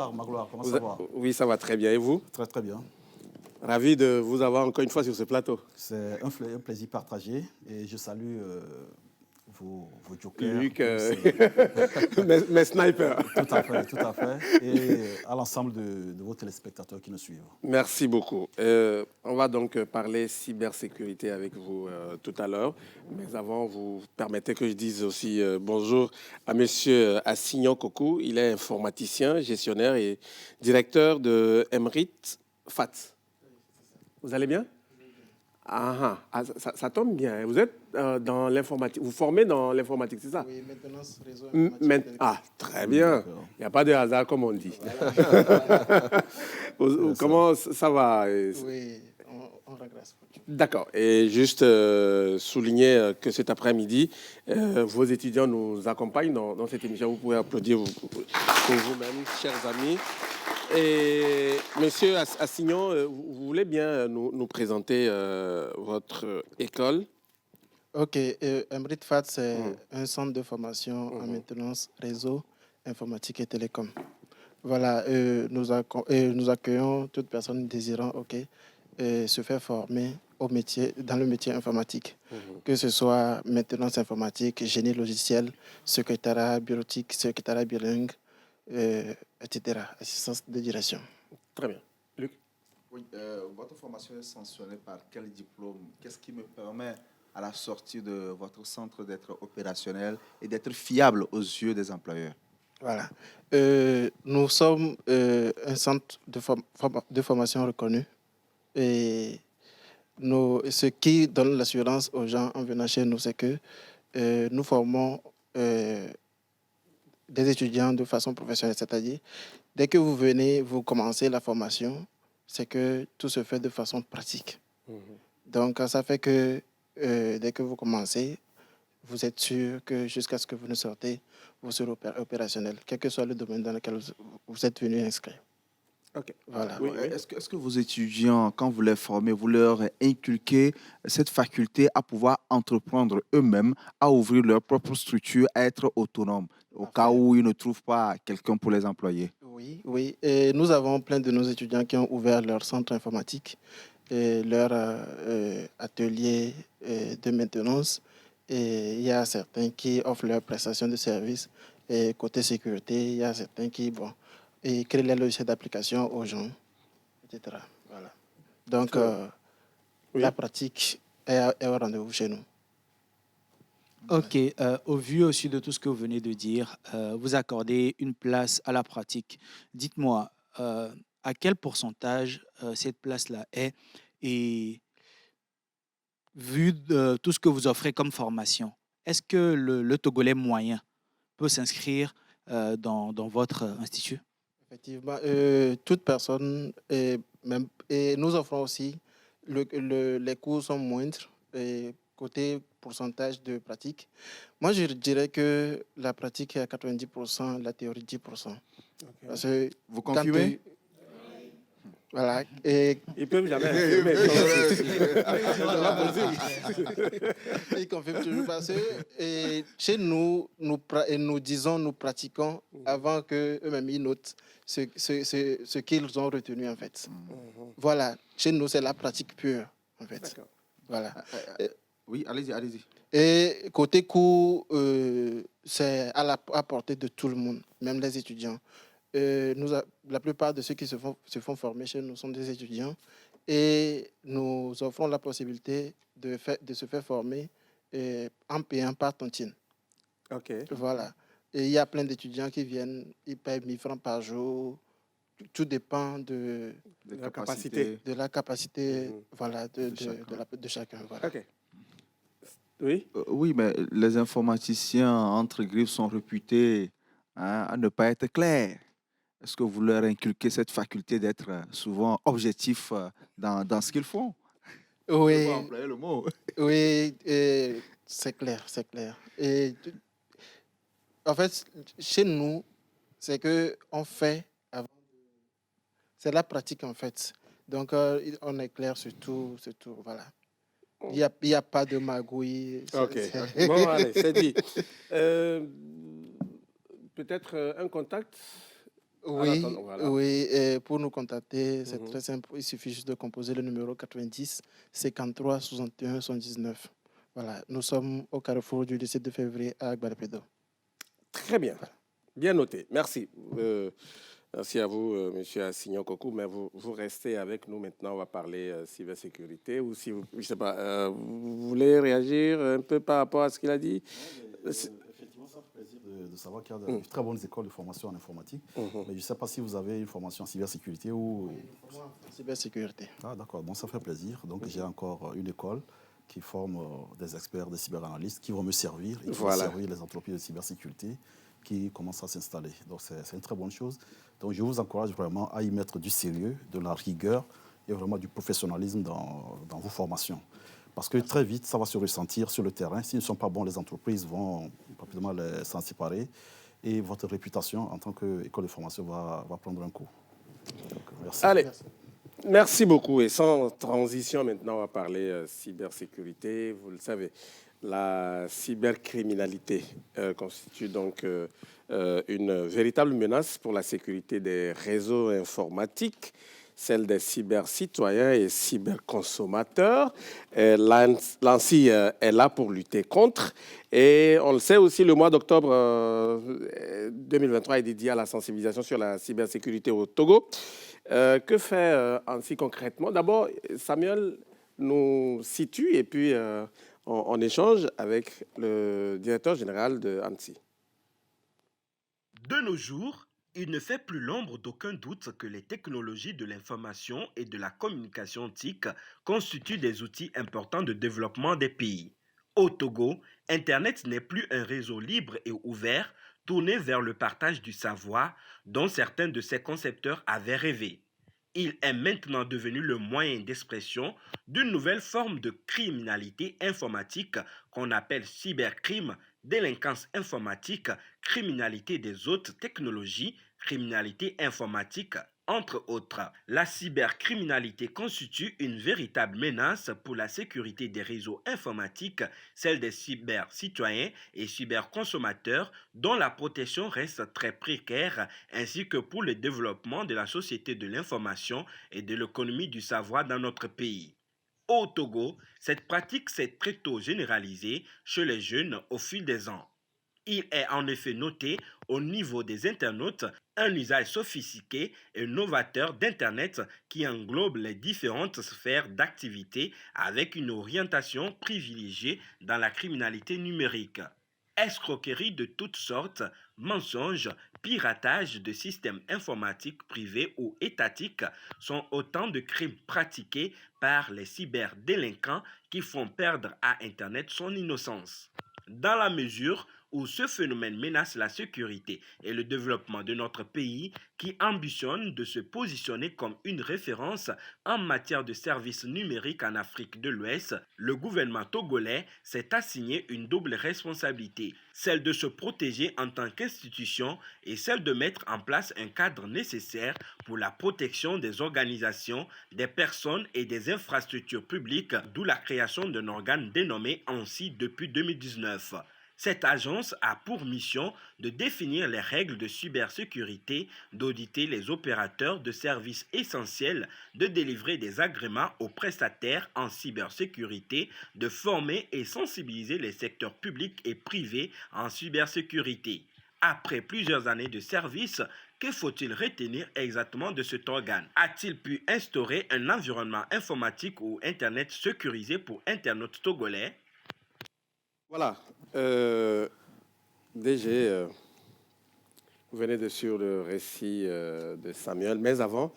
Magloire, comment ça va? Oui, ça va très bien. Et vous? Très très bien. Ravi de vous avoir encore une fois sur ce plateau. C'est un plaisir partagé et je salue vos jokers. Luc, mes snipers. Tout à fait, tout à fait. Et à l'ensemble de vos téléspectateurs qui nous suivent. Merci beaucoup. On va donc parler cybersécurité avec vous tout à l'heure. Mais avant, vous permettez que je dise aussi bonjour à monsieur Assignon Kokou. Il est informaticien, gestionnaire et directeur de Emrit FAT. Vous allez bien? Ça tombe bien. Vous êtes dans l'informatique. Vous formez dans l'informatique, c'est ça? Oui, maintenance, réseau informatique. Très bien. Il n'y a pas de hasard, comme on dit. Comment ça va? Oui, on regresse. D'accord. Et juste souligner que cet après-midi, vos étudiants nous accompagnent dans cette émission. Vous pouvez applaudir pour vous-même, chers amis. Et monsieur Assignon, vous voulez bien nous présenter votre école? Ok, Emrit FAT, c'est un centre de formation en maintenance, réseau, informatique et télécom. Voilà, nous accueillons toute personne désirant se faire former dans le métier informatique, que ce soit maintenance informatique, génie logiciel, secrétariat bureautique, secrétariat bilingue, etc., assistance de direction. Très bien. Luc? Oui, votre formation est sanctionnée par quel diplôme? Qu'est-ce qui me permet, à la sortie de votre centre, d'être opérationnel et d'être fiable aux yeux des employeurs? Voilà. Nous sommes un centre de formation reconnu et ce qui donne l'assurance aux gens en venant chez nous, c'est que nous formons des étudiants de façon professionnelle, c'est-à-dire dès que vous venez, vous commencez la formation, c'est que tout se fait de façon pratique. Donc, ça fait que dès que vous commencez, vous êtes sûr que jusqu'à ce que vous ne sortez, vous serez opérationnel, quel que soit le domaine dans lequel vous êtes venu inscrire. Ok. Voilà. Oui. Est-ce que vos étudiants, quand vous les formez, vous leur inculquez cette faculté à pouvoir entreprendre eux-mêmes, à ouvrir leur propre structure, à être autonomes, au cas où ils ne trouvent pas quelqu'un pour les employer? Oui. Et nous avons plein de nos étudiants qui ont ouvert leur centre informatique, et leur atelier de maintenance. Et il y a certains qui offrent leurs prestations de services. Et côté sécurité, il y a certains qui créent les logiciels d'application aux gens, etc. Voilà. Donc, la pratique est au rendez-vous chez nous. Ok, au vu aussi de tout ce que vous venez de dire, vous accordez une place à la pratique. Dites-moi, à quel pourcentage cette place-là est et vu tout ce que vous offrez comme formation, est-ce que le Togolais moyen peut s'inscrire dans votre institut? Effectivement, toute personne, et nous offrons aussi, les cours sont moindres, et côté pourcentage de pratique. Moi, je dirais que la pratique est à 90%, la théorie 10%. Okay. Parce que vous confirmez? Voilà. Et ils peuvent jamais. Ils confirment toujours parce que chez nous, nous pratiquons avant qu'eux-mêmes ils notent ce qu'ils ont retenu en fait. Voilà. Chez nous, c'est la pratique pure en fait. Voilà. Oui, allez-y. Et côté cours, c'est à la portée de tout le monde, même les étudiants. La plupart de ceux qui se font former chez nous sont des étudiants et nous offrons la possibilité de se faire former en payant par tontine. Ok. Voilà. Et il y a plein d'étudiants qui viennent, ils payent 1000 francs par jour. Tout dépend de la capacité. De la capacité voilà, de chacun. Voilà. Ok. Oui? Oui, mais les informaticiens, entre griffes, sont réputés à ne pas être clairs. Est-ce que vous leur inculquez cette faculté d'être souvent objectif dans ce qu'ils font? Oui. Je vais employer le mot. Oui, c'est clair. Et en fait, chez nous, c'est que on fait avant. C'est la pratique en fait. Donc, on est clair sur tout, voilà. Il n'y a pas de magouille. Ok. Bon, allez, c'est dit. Peut-être un contact Oui, Voilà. oui. Et pour nous contacter, c'est très simple. Il suffit juste de composer le numéro 90 53 61 79. Voilà. Nous sommes au carrefour du 17 de février à Gbadapédo. Très bien. Bien noté. Merci. Merci à vous, Monsieur Assignon Kokou. Mais vous restez avec nous maintenant. On va parler cybersécurité. Ou si vous, je sais pas, vous voulez réagir un peu par rapport à ce qu'il a dit? Effectivement, ça fait plaisir de savoir qu'il y a de très bonnes écoles de formation en informatique. Mais je ne sais pas si vous avez une formation en cybersécurité ou... Cybersécurité. Ah, d'accord. Bon, ça fait plaisir. Donc, j'ai encore une école qui forme des experts, des cyberanalystes qui vont me servir et qui vont servir les entreprises de cybersécurité qui commencent à s'installer. Donc, c'est une très bonne chose. Donc, je vous encourage vraiment à y mettre du sérieux, de la rigueur et vraiment du professionnalisme dans vos formations. Parce que très vite, ça va se ressentir sur le terrain. S'ils ne sont pas bons, les entreprises vont rapidement s'en séparer et votre réputation en tant qu'école de formation va prendre un coup. Donc, merci. Allez. Merci beaucoup. Et sans transition, maintenant, on va parler cybersécurité. Vous le savez, la cybercriminalité constitue donc une véritable menace pour la sécurité des réseaux informatiques, celle des cybercitoyens et cyberconsommateurs. L'ANSSI est là pour lutter contre. Et on le sait aussi, le mois d'octobre 2023 est dédié à la sensibilisation sur la cybersécurité au Togo. Que fait ANSSI concrètement? D'abord, Samuel nous situe et puis on échange avec le directeur général de ANSSI. De nos jours, il ne fait plus l'ombre d'aucun doute que les technologies de l'information et de la communication TIC constituent des outils importants de développement des pays. Au Togo, Internet n'est plus un réseau libre et ouvert tourné vers le partage du savoir dont certains de ses concepteurs avaient rêvé. Il est maintenant devenu le moyen d'expression d'une nouvelle forme de criminalité informatique qu'on appelle cybercrime, délinquance informatique, criminalité des hautes technologies, criminalité informatique, entre autres. La cybercriminalité constitue une véritable menace pour la sécurité des réseaux informatiques, celle des cybercitoyens et cyberconsommateurs dont la protection reste très précaire, ainsi que pour le développement de la société de l'information et de l'économie du savoir dans notre pays. Au Togo, cette pratique s'est très tôt généralisée chez les jeunes au fil des ans. Il est en effet noté au niveau des internautes un usage sophistiqué et novateur d'Internet qui englobe les différentes sphères d'activité avec une orientation privilégiée dans la criminalité numérique. Escroqueries de toutes sortes, mensonges, piratage de systèmes informatiques privés ou étatiques sont autant de crimes pratiqués par les cyberdélinquants qui font perdre à Internet son innocence. Dans la mesure où ce phénomène menace la sécurité et le développement de notre pays qui ambitionne de se positionner comme une référence en matière de services numériques en Afrique de l'Ouest, le gouvernement togolais s'est assigné une double responsabilité, celle de se protéger en tant qu'institution et celle de mettre en place un cadre nécessaire pour la protection des organisations, des personnes et des infrastructures publiques, d'où la création d'un organe dénommé ANSSI depuis 2019. Cette agence a pour mission de définir les règles de cybersécurité, d'auditer les opérateurs de services essentiels, de délivrer des agréments aux prestataires en cybersécurité, de former et sensibiliser les secteurs publics et privés en cybersécurité. Après plusieurs années de service, que faut-il retenir exactement de cet organe? A-t-il pu instaurer un environnement informatique ou Internet sécurisé pour internautes togolais? Voilà. DG, vous venez de suivre le récit de Samuel, mais avant,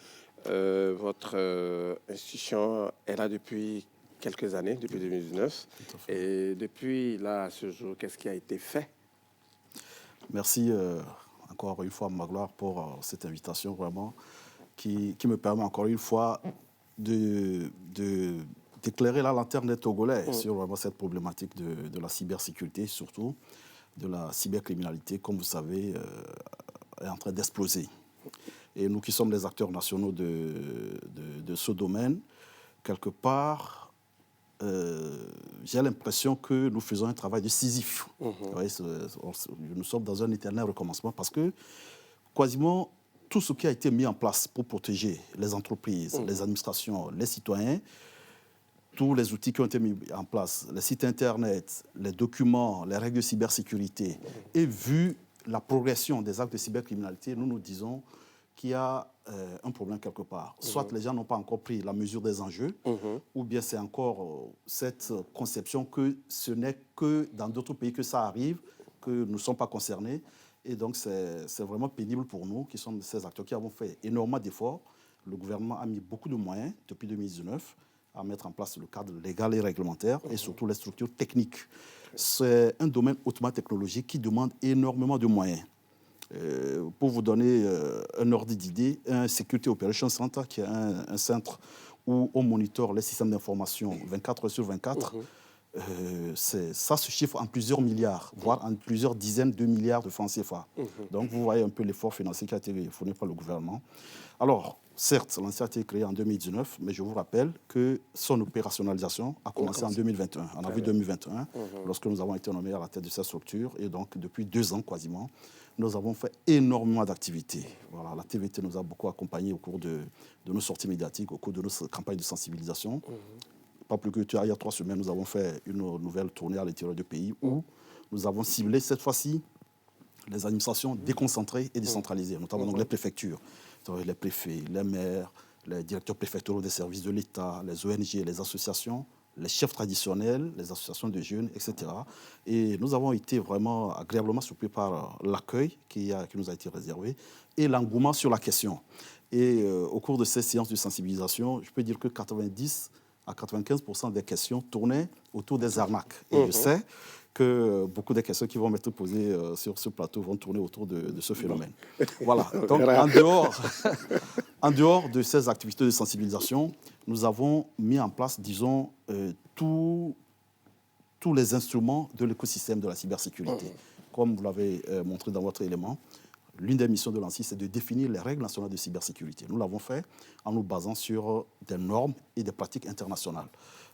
votre institution est là depuis quelques années, depuis 2019. Et depuis là, à ce jour, qu'est-ce qui a été fait? Merci encore une fois, Magloire, pour cette invitation vraiment qui me permet encore une fois d'éclairer la lanterne des Togolais sur vraiment cette problématique de la cybersécurité, surtout de la cybercriminalité, comme vous savez, est en train d'exploser. Et nous qui sommes les acteurs nationaux de ce domaine, quelque part, j'ai l'impression que nous faisons un travail de Sisyphe. Vous voyez, nous sommes dans un éternel recommencement parce que quasiment tout ce qui a été mis en place pour protéger les entreprises, les administrations, les citoyens, tous les outils qui ont été mis en place, les sites Internet, les documents, les règles de cybersécurité, et vu la progression des actes de cybercriminalité, nous nous disons qu'il y a un problème quelque part. Soit les gens n'ont pas encore pris la mesure des enjeux, ou bien c'est encore cette conception que ce n'est que dans d'autres pays que ça arrive, que nous ne sommes pas concernés. Et donc, c'est vraiment pénible pour nous, qui sommes ces acteurs qui avons fait énormément d'efforts. Le gouvernement a mis beaucoup de moyens depuis 2019 à mettre en place le cadre légal et réglementaire et surtout les structures techniques. C'est un domaine hautement technologique qui demande énormément de moyens. Pour vous donner un ordre d'idée, un Security Operations Center, qui est un centre où on monitore les systèmes d'information 24 heures sur 24, ça se chiffre en plusieurs milliards, voire en plusieurs dizaines de milliards de francs CFA. Donc vous voyez un peu l'effort financier qui a été fourni par le gouvernement. Alors, certes, l'ANSSI a été créé en 2019, mais je vous rappelle que son opérationnalisation a commencé en 2021, en avril 2021, lorsque nous avons été nommés à la tête de cette structure. Et donc, depuis 2 ans quasiment, nous avons fait énormément d'activités. Voilà, la TVT nous a beaucoup accompagnés au cours de nos sorties médiatiques, au cours de nos campagnes de sensibilisation. Pas plus que il y a 3 semaines, nous avons fait une nouvelle tournée à l'intérieur du pays où nous avons ciblé cette fois-ci les administrations déconcentrées et décentralisées, notamment donc les préfectures, les préfets, les maires, les directeurs préfectoraux des services de l'État, les ONG, les associations, les chefs traditionnels, les associations de jeunes, etc. Et nous avons été vraiment agréablement surpris par l'accueil qui nous a été réservé et l'engouement sur la question. Et au cours de ces séances de sensibilisation, je peux dire que 90 à 95% des questions tournaient autour des arnaques. Et je sais que beaucoup des questions qui vont m'être posées sur ce plateau vont tourner autour de ce phénomène. Voilà. Donc, en dehors de ces activités de sensibilisation, nous avons mis en place, disons, tous les instruments de l'écosystème de la cybersécurité. Comme vous l'avez montré dans votre élément, l'une des missions de l'ANSSI, c'est de définir les règles nationales de cybersécurité. Nous l'avons fait en nous basant sur des normes et des pratiques internationales,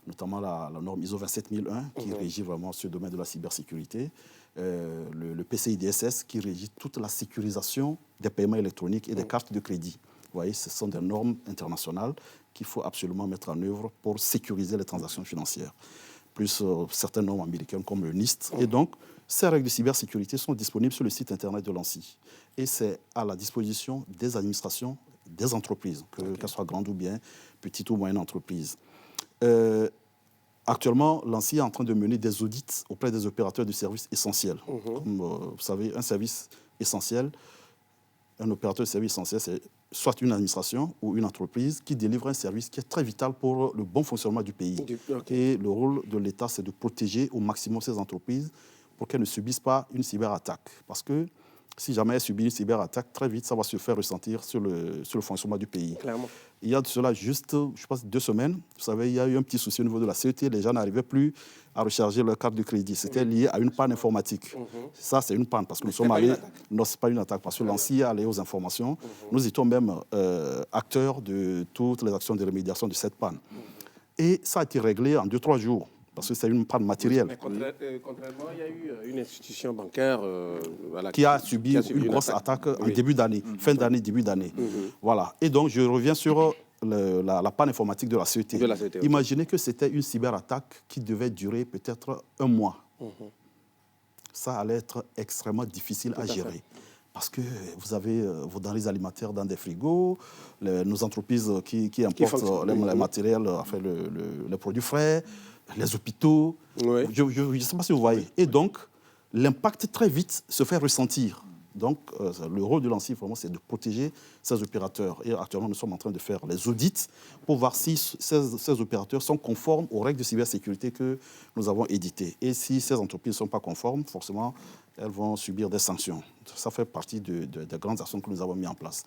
notamment la norme ISO 27001 qui régit vraiment ce domaine de la cybersécurité, le PCI DSS qui régit toute la sécurisation des paiements électroniques et des cartes de crédit. Vous voyez, ce sont des normes internationales qu'il faut absolument mettre en œuvre pour sécuriser les transactions financières, plus certaines normes américaines comme le NIST. Et donc, ces règles de cybersécurité sont disponibles sur le site internet de l'ANSSI. Et c'est à la disposition des administrations, des entreprises, qu'elles soient grandes ou bien petites ou moyennes entreprises. Actuellement, l'ANSSI est en train de mener des audits auprès des opérateurs de services essentiels. Comme vous savez, un service essentiel, un opérateur de service essentiel, c'est soit une administration ou une entreprise qui délivre un service qui est très vital pour le bon fonctionnement du pays. Et le rôle de l'État, c'est de protéger au maximum ces entreprises pour qu'elles ne subissent pas une cyberattaque. Parce que si jamais elles subissent une cyberattaque, très vite, ça va se faire ressentir sur le fonctionnement du pays. Clairement. Il y a de cela juste, je pense, 2 semaines, vous savez, il y a eu un petit souci au niveau de la CET, les gens n'arrivaient plus à recharger leur carte de crédit. C'était lié à une panne informatique. Ça, c'est une panne, parce que nous sommes allés... Non, ce n'est pas une attaque, parce que l'ANSSI est allé aux informations. Nous étions même acteurs de toutes les actions de remédiation de cette panne. Et ça a été réglé en 2-3 jours. Parce que c'est une panne matérielle. Mais contrairement, il y a eu une institution bancaire qui a subi une grosse attaque en début d'année, fin d'année, début d'année. Voilà. Et donc, je reviens sur la panne informatique de la CET. Imaginez que c'était une cyberattaque qui devait durer peut-être 1 mois. Ça allait être extrêmement difficile à gérer. Parce que vous avez vos denrées alimentaires dans des frigos, nos entreprises qui importent les matériels, enfin, les produits frais, les hôpitaux, je ne sais pas si vous voyez. Et donc, l'impact très vite se fait ressentir. Donc, le rôle de l'ANSSI, vraiment, c'est de protéger ces opérateurs. Et actuellement, nous sommes en train de faire les audits pour voir si ces opérateurs sont conformes aux règles de cybersécurité que nous avons éditées. Et si ces entreprises ne sont pas conformes, forcément, elles vont subir des sanctions. Ça fait partie des grandes actions que nous avons mises en place.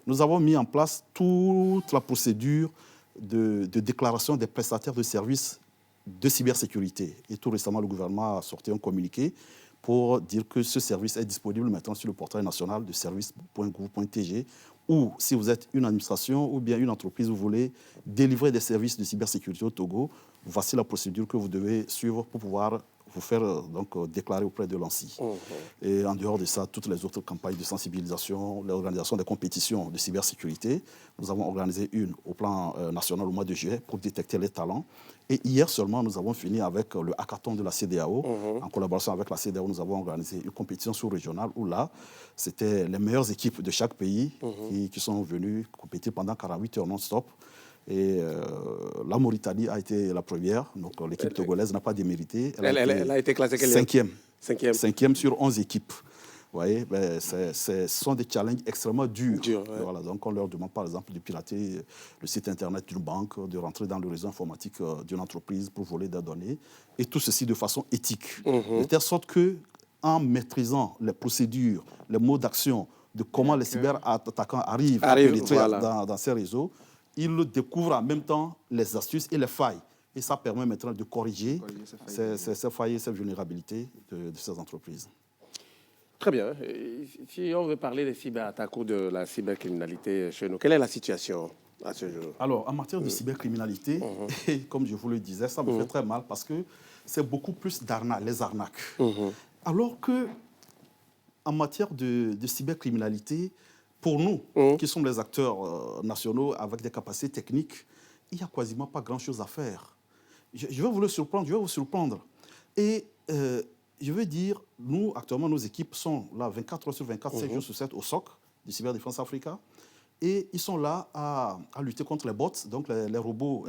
Nous avons mis en place toute la procédure de déclaration des prestataires de services de cybersécurité. Et tout récemment, le gouvernement a sorti un communiqué pour dire que ce service est disponible maintenant sur le portail national de service.gouv.tg, ou si vous êtes une administration ou bien une entreprise, vous voulez délivrer des services de cybersécurité au Togo, voici la procédure que vous devez suivre pour pouvoir vous faire déclarer auprès de l'ANSSI. Et en dehors de ça, toutes les autres campagnes de sensibilisation, l'organisation des compétitions de cybersécurité. Nous avons organisé une au plan national au mois de juillet pour détecter les talents. Et hier seulement, nous avons fini avec le hackathon de la CEDEAO. En collaboration avec la CEDEAO, nous avons organisé une compétition sous-régionale où là, c'était les meilleures équipes de chaque pays qui sont venues compétir pendant 48 heures non-stop. Et la Mauritanie a été la première. Donc l'équipe togolaise n'a pas démérité. Elle a été classée quelle? Cinquième sur 11 équipes. Vous voyez, ben, ce sont des challenges extrêmement durs. Voilà, donc on leur demande par exemple de pirater le site internet d'une banque, de rentrer dans le réseau informatique d'une entreprise pour voler des données. Et tout ceci de façon éthique. De telle sorte qu'en maîtrisant les procédures, les modes d'action, de comment les cyberattaquants arrivent à pénétrer dans ces réseaux, ils découvrent en même temps les astuces et les failles. Et ça permet maintenant de corriger ces failles et ces vulnérabilités de ces entreprises. Très bien. Si on veut parler des cyberattaques ou de la cybercriminalité chez nous, quelle est la situation à ce jour? Alors, en matière de cybercriminalité, et comme je vous le disais, ça me fait très mal parce que c'est beaucoup plus les arnaques. Alors que, en matière de cybercriminalité, pour nous, qui sommes les acteurs nationaux avec des capacités techniques, il n'y a quasiment pas grand-chose à faire. Je vais vous surprendre. Et je veux dire, nous, actuellement, nos équipes sont là 24 heures sur 24, 7 jours sur 7 au SOC, du Cyberdéfense Africa. Et ils sont là à lutter contre les bots, donc les robots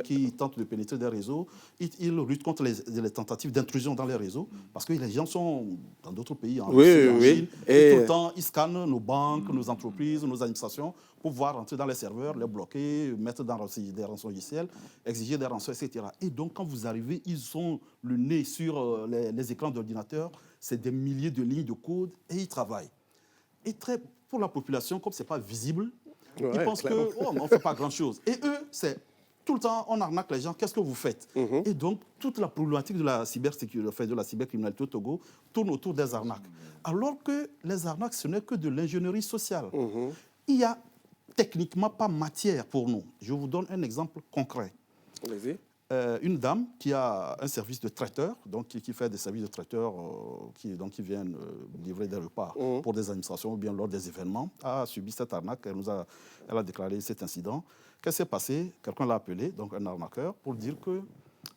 qui tentent de pénétrer des réseaux. Ils luttent contre les tentatives d'intrusion dans les réseaux, parce que les gens sont dans d'autres pays, en Russie, en Chine, et tout le temps, ils scannent nos banques, nos entreprises, nos administrations, pour pouvoir rentrer dans les serveurs, les bloquer, mettre dans des rançongiciels, exiger des rançons, etc. Et donc, quand vous arrivez, ils ont le nez sur les écrans d'ordinateur, c'est des milliers de lignes de code, et ils travaillent. Et pour la population, comme ce n'est pas visible, ils pensent qu'on ne fait pas grand-chose. Et eux, c'est tout le temps, on arnaque les gens, qu'est-ce que vous faites? Et donc, toute la problématique de la cybersécurité, de la cybercriminalité au Togo, tourne autour des arnaques. Alors que les arnaques, ce n'est que de l'ingénierie sociale. Il n'y a techniquement pas matière pour nous. Je vous donne un exemple concret. Allez-y. Une dame qui a un service de traiteur, donc qui fait des services de traiteur qui viennent livrer des repas pour des administrations ou bien lors des événements, a subi cette arnaque. Elle a déclaré cet incident. Qu'est-ce qui s'est passé? Quelqu'un l'a appelé, donc un arnaqueur, pour dire que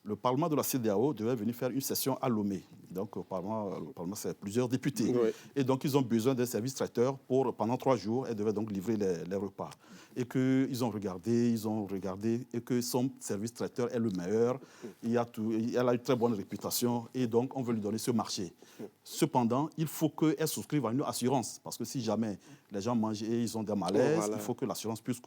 le Parlement de la CEDEAO devait venir faire une session à Lomé. Donc, le Parlement c'est plusieurs députés. Et donc, ils ont besoin d'un service traiteur pendant 3 jours. Elle devait donc livrer les repas. Et qu'ils ont regardé, et que son service traiteur est le meilleur. Elle a une très bonne réputation. Et donc, on veut lui donner ce marché. Cependant, il faut qu'elle souscrive à une assurance. Parce que si jamais les gens mangent et ils ont des malaises, il faut que l'assurance puisse couvrir.